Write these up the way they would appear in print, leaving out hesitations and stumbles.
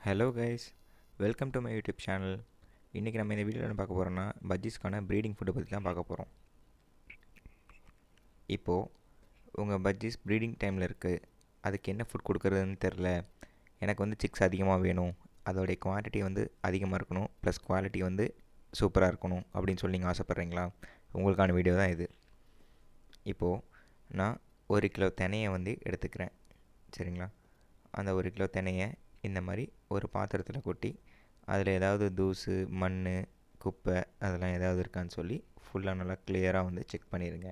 Hello guys, welcome to my YouTube channel. இன்றைக்கி நம்ம இந்த வீடியோவில் என்ன பார்க்க போகிறோம்னா பஜ்ஜீஸ்க்கான ப்ரீடிங் ஃபுட்டை பற்றி தான் பார்க்க போகிறோம். இப்போது உங்கள் பஜ்ஜீஸ் ப்ரீடிங் டைமில் இருக்குது, அதுக்கு என்ன ஃபுட் கொடுக்குறதுன்னு தெரில. எனக்கு வந்து சிக்ஸ் அதிகமாக வேணும், அதோடைய குவான்டிட்டி வந்து அதிகமாக இருக்கணும், ப்ளஸ் குவாலிட்டி வந்து சூப்பராக இருக்கணும் அப்படின்னு சொல்லி நீங்கள் ஆசைப்பட்றீங்களா? உங்களுக்கான வீடியோ தான் இது. இப்போது நான் 1 கிலோ தினையை வந்து எடுத்துக்கிறேன், சரிங்களா? அந்த 1 கிலோ தினையை இந்த மாதிரி ஒரு பாத்திரத்தில் கொட்டி அதில் ஏதாவது தூசு, மண், குப்பை அதெல்லாம் ஏதாவது இருக்கான்னு சொல்லி ஃபுல்லாக நல்லா கிளியராக வந்து செக் பண்ணிடுங்க.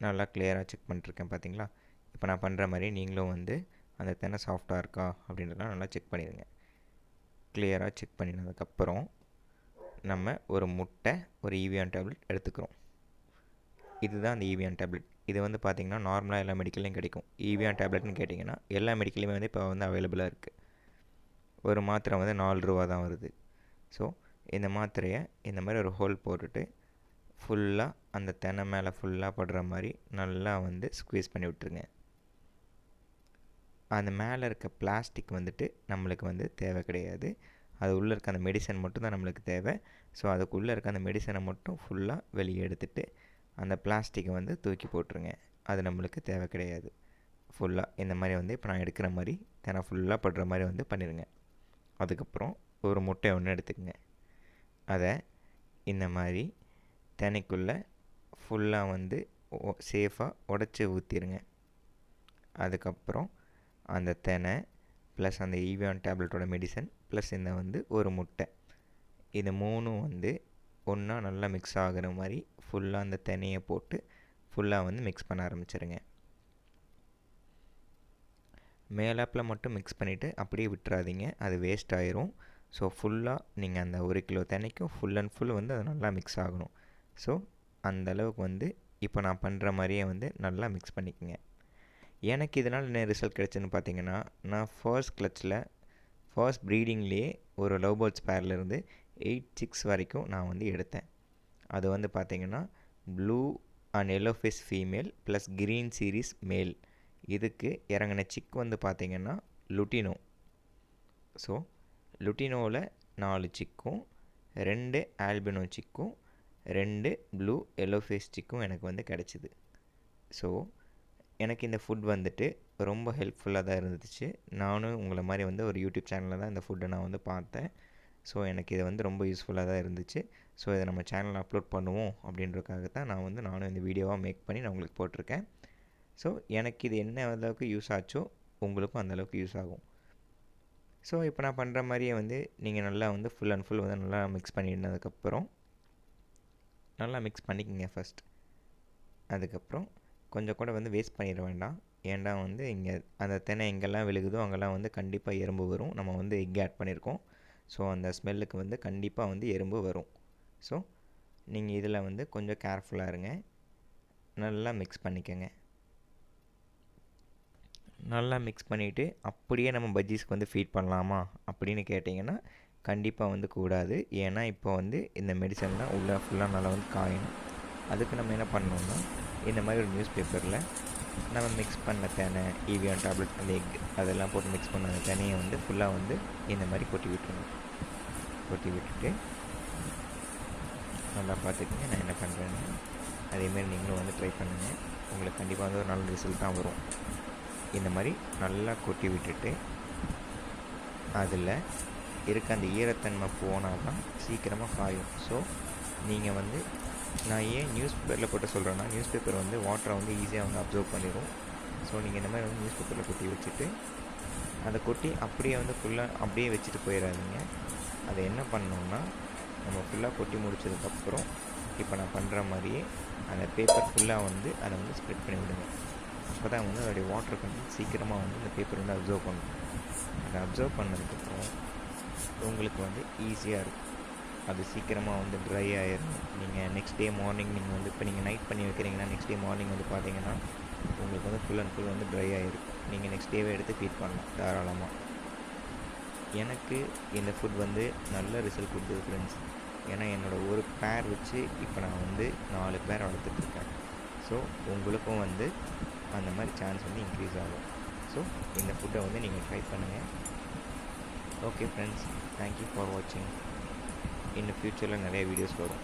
நல்லா கிளியராக செக் பண்ணிட்டுருக்கேன் பார்த்தீங்களா? இப்போ நான் பண்ணுற மாதிரி நீங்களும் வந்து அந்த தென்னை சாஃப்டாக இருக்கா அப்படின்றதெல்லாம் நல்லா செக் பண்ணிடுங்க. கிளியராக செக் பண்ணினதுக்கப்புறம் நம்ம ஒரு முட்டை, ஒரு ஈவியான் டேப்லெட் எடுத்துக்கிறோம். இதுதான் அந்த ஈவியான் டேப்லெட். இது வந்து பார்த்திங்கன்னா நார்மலாக எல்லா மெடிக்கல்லையும் கிடைக்கும். ஈவியான் டேப்லெட்னு கேட்டிங்கன்னா எல்லா மெடிக்கல்லையுமே வந்து இப்போ வந்து அவைலபிளாக இருக்குது. ஒரு மாத்திரை வந்து 4 ரூபா தான் வருது. ஸோ இந்த மாத்திரையை இந்த மாதிரி ஒரு ஹோல் போட்டுட்டு ஃபுல்லாக அந்த தென்னை மேலே ஃபுல்லாக படுற மாதிரி நல்லா வந்து ஸ்குவீஸ் பண்ணி விட்டுருங்க. அந்த மேலே இருக்க பிளாஸ்டிக் வந்துட்டு நம்மளுக்கு வந்து தேவை கிடையாது. அது உள்ளே இருக்க அந்த மெடிசன் மட்டும் தான் நம்மளுக்கு தேவை. ஸோ அதுக்குள்ளே இருக்க அந்த மெடிசனை மட்டும் ஃபுல்லாக வெளியே எடுத்துகிட்டு அந்த பிளாஸ்டிக்கை வந்து தூக்கி போட்டுருங்க. அது நம்மளுக்கு தேவை கிடையாது. ஃபுல்லாக இந்த மாதிரி வந்து இப்போ நான் எடுக்கிற மாதிரி தெனை ஃபுல்லாக படுற மாதிரி வந்து பண்ணிடுங்க. அதுக்கப்புறம் ஒரு முட்டை ஒன்று எடுத்துக்கங்க. அதை இந்த மாதிரி தினைக்குள்ளே ஃபுல்லாக வந்து சேஃபாக உடச்சி ஊற்றிடுங்க. அதுக்கப்புறம் அந்த தெனை ப்ளஸ் அந்த ஈவியான் டேப்லெட்டோட மெடிசன் ப்ளஸ் இந்த வந்து ஒரு முட்டை, இது மூணும் வந்து ஒன்றா நல்லா மிக்ஸ் ஆகிற மாதிரி ஃபுல்லாக அந்த தெனையை போட்டு ஃபுல்லாக வந்து மிக்ஸ் பண்ண ஆரம்பிச்சிருங்க. மேலாப்பில் மட்டும் மிக்ஸ் பண்ணிவிட்டு அப்படியே விட்டுறாதீங்க, அது வேஸ்ட் ஆயிரும். ஸோ ஃபுல்லாக நீங்கள் அந்த 1 கிலோ தெனைக்கும் ஃபுல் அண்ட் ஃபுல் வந்து அது நல்லா மிக்ஸ் ஆகணும். ஸோ அந்தளவுக்கு வந்து இப்போ நான் பண்ணுற மாதிரியே வந்து நல்லா மிக்ஸ் பண்ணிக்கோங்க. எனக்கு இதனால் என்ன ரிசல்ட் கிடச்சுன்னு பார்த்தீங்கன்னா, நான் ஃபர்ஸ்ட் ப்ரீடிங்லேயே ஒரு லவ் பேர்ட்ஸ் பேர்லேருந்து 8 chicks வரைக்கும் நான் வந்து எடுத்தேன். அது வந்து பார்த்திங்கன்னா blue and yellow face female plus green series மேல். இதுக்கு இறங்கின சிக் வந்து பார்த்திங்கன்னா லுட்டினோ. ஸோ லுட்டினோவில் 4 சிக்கும், 2 ஆல்பினோ சிக்கும், 2 ப்ளூ எல்லோ ஃபேஸ் சிக்கும் எனக்கு வந்து கிடச்சிது. ஸோ எனக்கு இந்த ஃபுட் வந்துட்டு ரொம்ப ஹெல்ப்ஃபுல்லாக தான் இருந்துச்சு. நானும் உங்களை மாதிரி வந்து ஒரு யூடியூப் சேனலில் தான் இந்த ஃபுட்டை நான் வந்து பார்த்தேன். ஸோ எனக்கு இது வந்து ரொம்ப யூஸ்ஃபுல்லாக தான் இருந்துச்சு. ஸோ இதை நம்ம சேனலில் அப்லோட் பண்ணுவோம் அப்படின்றதுக்காக தான் நானும் இந்த வீடியோவாக மேக் பண்ணி நான் உங்களுக்கு போட்டிருக்கேன். ஸோ எனக்கு இது என்ன அளவுக்கு யூஸ் ஆச்சோ உங்களுக்கும் அந்தளவுக்கு யூஸ் ஆகும். ஸோ இப்போ நான் பண்ணுற மாதிரியே வந்து நீங்கள் நல்லா வந்து ஃபுல் அண்ட் ஃபுல் வந்து நல்லா மிக்ஸ் பண்ணினதுக்கப்புறம் நல்லா மிக்ஸ் பண்ணிக்கோங்க ஃபஸ்ட். அதுக்கப்புறம் கொஞ்சம் கூட வந்து வேஸ்ட் பண்ணிட வேண்டாம். ஏன்டா வந்து இங்கே அந்த தென்னை எங்கெல்லாம் விழுகுதோ அங்கெல்லாம் வந்து கண்டிப்பாக எறும்பு வரும். நம்ம வந்து எக் ஆட் பண்ணியிருக்கோம். ஸோ அந்த ஸ்மெல்லுக்கு வந்து கண்டிப்பாக வந்து எறும்பு வரும். ஸோ நீங்கள் இதில் வந்து கொஞ்சம் கேர்ஃபுல்லாக இருங்க. நல்லா மிக்ஸ் பண்ணிக்கோங்க. நல்லா மிக்ஸ் பண்ணிவிட்டு அப்படியே நம்ம பஜ்ஜீஸ்க்கு வந்து ஃபீட் பண்ணலாமா அப்படின்னு கேட்டிங்கன்னா கண்டிப்பாக வந்து கூடாது. ஏன்னா இப்போ வந்து இந்த மெடிசன்லாம் உள்ளே ஃபுல்லாக நல்லா வந்து காயணும். அதுக்கு நம்ம என்ன பண்ணணும்னா இந்த மாதிரி ஒரு நியூஸ் பேப்பரில் நம்ம மிக்ஸ் பண்ண தெனை, ஈவியான் டேப்லெட், அந்த எக் அதெல்லாம் போட்டு மிக்ஸ் பண்ண அந்த தெனையை வந்து ஃபுல்லாக வந்து இந்த மாதிரி கொட்டி விட்டுருணும். கொட்டி விட்டுட்டு நல்லா பார்த்துக்கிங்க நான் என்ன பண்ணுறேன்னு. அதேமாரி நீங்களும் வந்து ட்ரை பண்ணுங்கள். உங்களுக்கு கண்டிப்பாக வந்து ஒரு நல்ல ரிசல்ட் தான் வரும். இந்த மாதிரி நல்லா கொட்டி விட்டுட்டு அதில் இருக்க அந்த ஈரத்தன்மை போனால் தான் சீக்கிரமாக காயும். ஸோ நீங்கள் வந்து நான் ஏன் நியூஸ் பேப்பரில் போட்டு சொல்கிறேன்னா, நியூஸ் பேப்பர் வந்து வாட்டரை வந்து ஈஸியாக வந்து அப்சர்வ் பண்ணிடும். ஸோ நீங்கள் இந்த மாதிரி வந்து நியூஸ் பேப்பரில் கொட்டி வச்சுட்டு அதை கொட்டி அப்படியே வந்து ஃபுல்லாக அப்படியே வச்சுட்டு போயிடாதீங்க. அதை என்ன பண்ணணுன்னா நம்ம ஃபுல்லாக கொட்டி முடிச்சதுக்கப்புறம் இப்போ நான் பண்ணுற மாதிரியே அந்த பேப்பர் ஃபுல்லாக வந்து அதை வந்து ஸ்ப்ரெட் பண்ணி விடுங்க. அப்போ தான் வந்து அதோடைய வாட்டர் கண்டென்ட் சீக்கிரமாக வந்து இந்த பேப்பர் வந்து அப்சர்வ் பண்ணும். அதை அப்சர்வ் பண்ணதுக்கப்புறம் உங்களுக்கு வந்து ஈஸியாக இருக்கும். அது சீக்கிரமாக வந்து ட்ரை ஆகிடும். நீங்கள் நெக்ஸ்ட் டே மார்னிங் நீங்கள் வந்து இப்போ நீங்கள் நைட் பண்ணி வைக்கிறீங்கன்னா நெக்ஸ்ட் டே மார்னிங் வந்து பார்த்தீங்கன்னா உங்களுக்கு வந்து ஃபுல் அண்ட் ஃபுல் வந்து ட்ரை ஆகிருக்கும். நீங்கள் நெக்ஸ்ட் டேவே எடுத்து ஃபீட் பண்ணலாம் தாராளமாக. எனக்கு இந்த ஃபுட் வந்து நல்ல ரிசல்ட் கொடுத்தது ஃப்ரெண்ட்ஸ். ஏன்னா என்னோடய ஒரு பேர் வச்சு இப்போ நான் வந்து 4 பேர் வளர்த்துட்ருக்கேன். ஸோ உங்களுக்கும் வந்து அந்த மாதிரி சான்ஸ் வந்து இன்க்ரீஸ் ஆகும். ஸோ இந்த ஃபுட்டை வந்து நீங்கள் ட்ரை பண்ணுங்கள். ஓகே ஃப்ரெண்ட்ஸ், தேங்க்யூ ஃபார் வாட்சிங். இன்னும் ஃப்யூச்சரில் நிறைய வீடியோஸ் வரும்.